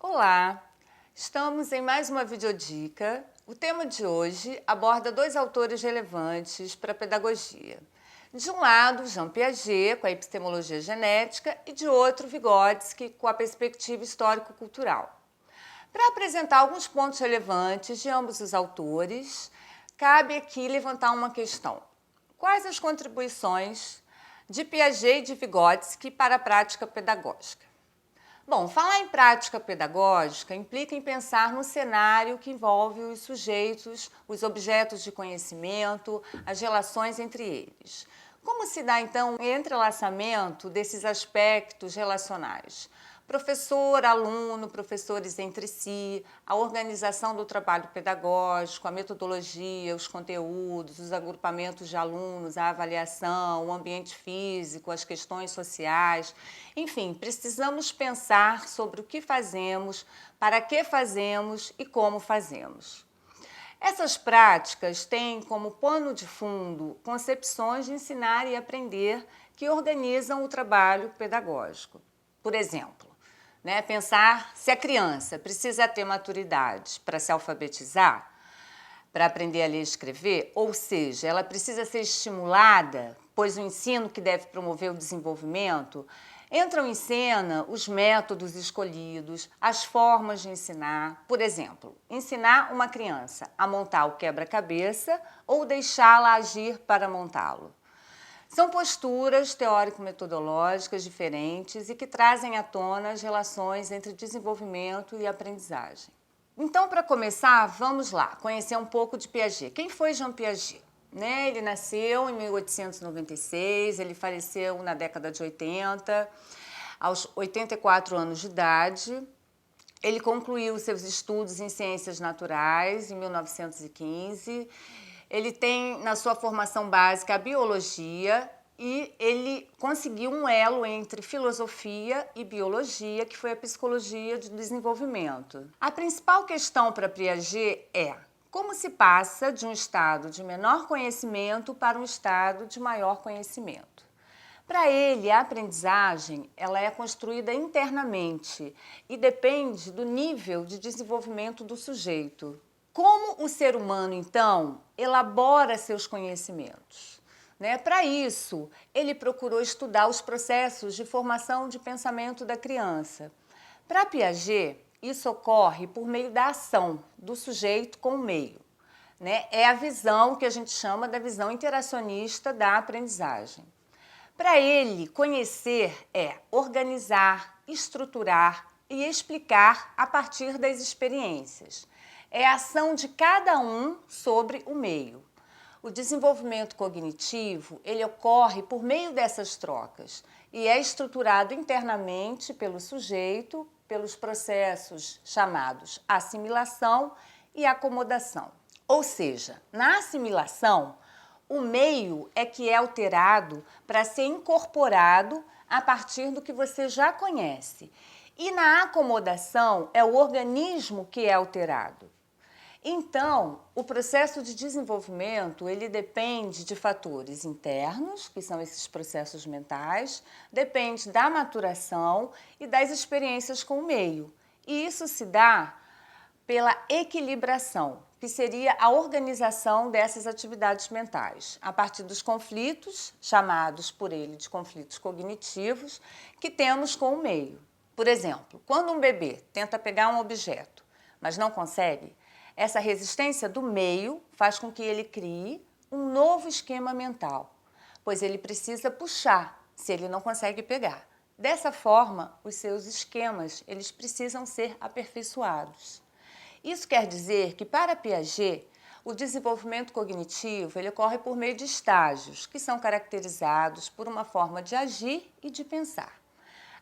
Olá! Estamos em mais uma videodica. O tema de hoje aborda dois autores relevantes para a pedagogia. De um lado, Jean Piaget, com a epistemologia genética, e de outro, Vygotsky, com a perspectiva histórico-cultural. Para apresentar alguns pontos relevantes de ambos os autores, cabe aqui levantar uma questão. Quais as contribuições de Piaget e de Vygotsky para a prática pedagógica? Bom, falar em prática pedagógica implica em pensar no cenário que envolve os sujeitos, os objetos de conhecimento, as relações entre eles. Como se dá, então, o entrelaçamento desses aspectos relacionais? Professor, aluno, professores entre si, a organização do trabalho pedagógico, a metodologia, os conteúdos, os agrupamentos de alunos, a avaliação, o ambiente físico, as questões sociais. Enfim, precisamos pensar sobre o que fazemos, para que fazemos e como fazemos. Essas práticas têm como pano de fundo concepções de ensinar e aprender que organizam o trabalho pedagógico. Por exemplo, pensar se a criança precisa ter maturidade para se alfabetizar, para aprender a ler e escrever, ou seja, ela precisa ser estimulada, pois o ensino que deve promover o desenvolvimento, entram em cena os métodos escolhidos, as formas de ensinar. Por exemplo, ensinar uma criança a montar o quebra-cabeça ou deixá-la agir para montá-lo. São posturas teórico-metodológicas diferentes e que trazem à tona as relações entre desenvolvimento e aprendizagem. Então, para começar, vamos lá, conhecer um pouco de Piaget. Quem foi Jean Piaget? Ele nasceu em 1896, ele faleceu na década de 80, aos 84 anos de idade. Ele concluiu seus estudos em ciências naturais em 1915. Ele tem na sua formação básica a biologia e ele conseguiu um elo entre filosofia e biologia, que foi a psicologia do desenvolvimento. A principal questão para Piaget é: como se passa de um estado de menor conhecimento para um estado de maior conhecimento? Para ele, a aprendizagem ela é construída internamente e depende do nível de desenvolvimento do sujeito. Como o ser humano, então, elabora seus conhecimentos? Para isso, ele procurou estudar os processos de formação de pensamento da criança. Para Piaget, isso ocorre por meio da ação do sujeito com o meio. É a visão que a gente chama da visão interacionista da aprendizagem. Para ele, conhecer é organizar, estruturar e explicar a partir das experiências. É a ação de cada um sobre o meio. O desenvolvimento cognitivo, ele ocorre por meio dessas trocas e é estruturado internamente pelo sujeito, pelos processos chamados assimilação e acomodação. Ou seja, na assimilação, o meio é que é alterado para ser incorporado a partir do que você já conhece. E na acomodação, é o organismo que é alterado. Então, o processo de desenvolvimento, ele depende de fatores internos, que são esses processos mentais, depende da maturação e das experiências com o meio. E isso se dá pela equilibração, que seria a organização dessas atividades mentais, a partir dos conflitos, chamados por ele de conflitos cognitivos, que temos com o meio. Por exemplo, quando um bebê tenta pegar um objeto, mas não consegue, essa resistência do meio faz com que ele crie um novo esquema mental, pois ele precisa puxar se ele não consegue pegar. Dessa forma, os seus esquemas eles precisam ser aperfeiçoados. Isso quer dizer que, para Piaget, o desenvolvimento cognitivo ele ocorre por meio de estágios, que são caracterizados por uma forma de agir e de pensar.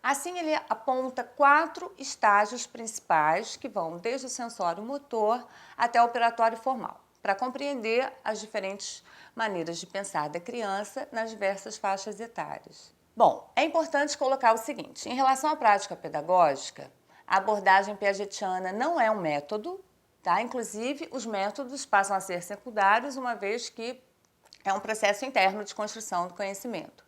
Assim, ele aponta 4 estágios principais, que vão desde o sensório motor até o operatório formal, para compreender as diferentes maneiras de pensar da criança nas diversas faixas etárias. Bom, é importante colocar o seguinte: em relação à prática pedagógica, a abordagem piagetiana não é um método, tá? Inclusive, os métodos passam a ser secundários, uma vez que é um processo interno de construção do conhecimento.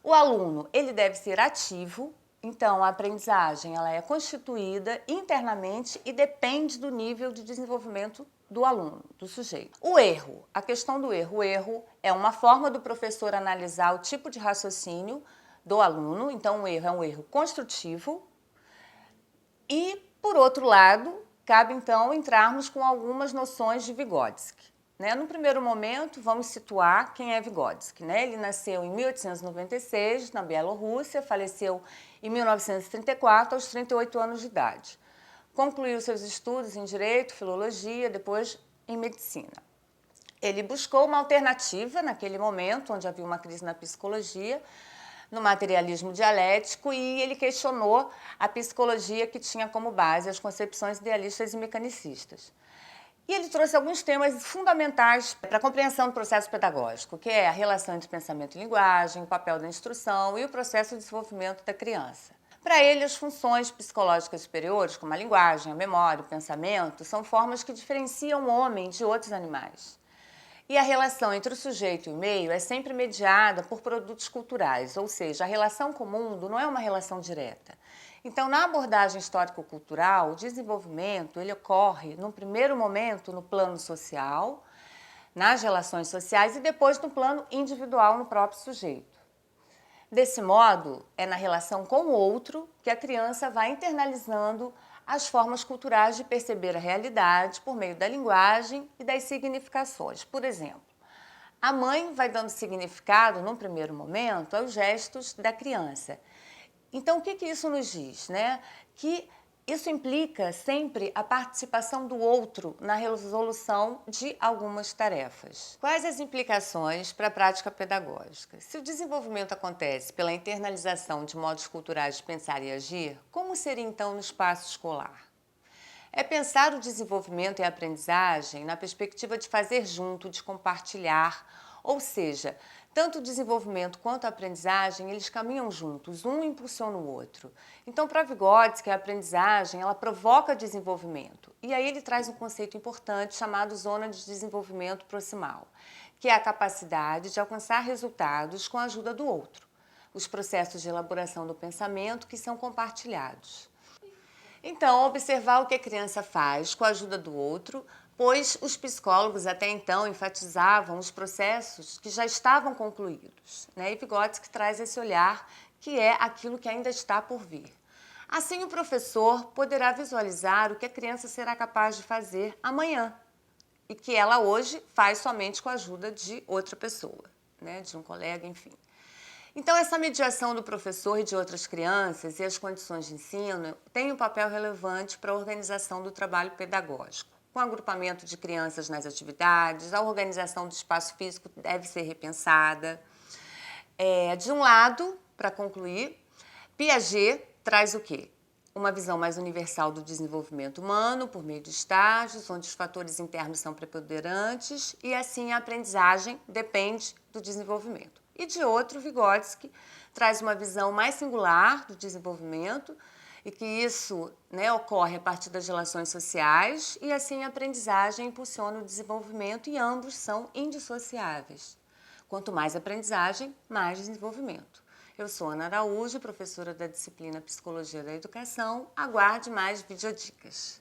O aluno, ele deve ser ativo, Então, a aprendizagem ela é constituída internamente e depende do nível de desenvolvimento do aluno, do sujeito. O erro, a questão do erro. O erro é uma forma do professor analisar o tipo de raciocínio do aluno. Então, o erro é um erro construtivo. E, por outro lado, cabe então entrarmos com algumas noções de Vygotsky. No primeiro momento, vamos situar quem é Vygotsky. Ele nasceu em 1896, na Bielorrússia, faleceu em 1934, aos 38 anos de idade. Concluiu seus estudos em Direito, Filologia, depois em Medicina. Ele buscou uma alternativa naquele momento, onde havia uma crise na psicologia, no materialismo dialético, e ele questionou a psicologia que tinha como base as concepções idealistas e mecanicistas. E ele trouxe alguns temas fundamentais para a compreensão do processo pedagógico, que é a relação entre pensamento e linguagem, o papel da instrução e o processo de desenvolvimento da criança. Para ele, as funções psicológicas superiores, como a linguagem, a memória, o pensamento, são formas que diferenciam o homem de outros animais. E a relação entre o sujeito e o meio é sempre mediada por produtos culturais, ou seja, a relação com o mundo não é uma relação direta. Então, na abordagem histórico-cultural, o desenvolvimento ele ocorre, num primeiro momento, no plano social, nas relações sociais, e depois no plano individual, no próprio sujeito. Desse modo, é na relação com o outro que a criança vai internalizando as formas culturais de perceber a realidade por meio da linguagem e das significações. Por exemplo, a mãe vai dando significado, num primeiro momento, aos gestos da criança. Então, o que isso nos diz? Que isso implica sempre a participação do outro na resolução de algumas tarefas. Quais as implicações para a prática pedagógica? Se o desenvolvimento acontece pela internalização de modos culturais de pensar e agir, como seria então no espaço escolar? É pensar o desenvolvimento e a aprendizagem na perspectiva de fazer junto, de compartilhar, ou seja, tanto o desenvolvimento quanto a aprendizagem, eles caminham juntos, um impulsiona o outro. Então, para Vygotsky, a aprendizagem, ela provoca desenvolvimento. E aí ele traz um conceito importante chamado zona de desenvolvimento proximal, que é a capacidade de alcançar resultados com a ajuda do outro. Os processos de elaboração do pensamento que são compartilhados. Então, observar o que a criança faz com a ajuda do outro, pois os psicólogos até então enfatizavam os processos que já estavam concluídos. E Vygotsky traz esse olhar que é aquilo que ainda está por vir. Assim, o professor poderá visualizar o que a criança será capaz de fazer amanhã e que ela hoje faz somente com a ajuda de outra pessoa, de um colega, enfim. Então, essa mediação do professor e de outras crianças e as condições de ensino tem um papel relevante para a organização do trabalho pedagógico. Com o agrupamento de crianças nas atividades, a organização do espaço físico deve ser repensada. De um lado, para concluir, Piaget traz o quê? Uma visão mais universal do desenvolvimento humano por meio de estágios, onde os fatores internos são preponderantes e, assim, a aprendizagem depende do desenvolvimento. E de outro, Vygotsky traz uma visão mais singular do desenvolvimento e que isso ocorre a partir das relações sociais e, assim, a aprendizagem impulsiona o desenvolvimento e ambos são indissociáveis. Quanto mais aprendizagem, mais desenvolvimento. Eu sou Ana Araújo, professora da disciplina Psicologia da Educação. Aguarde mais videodicas.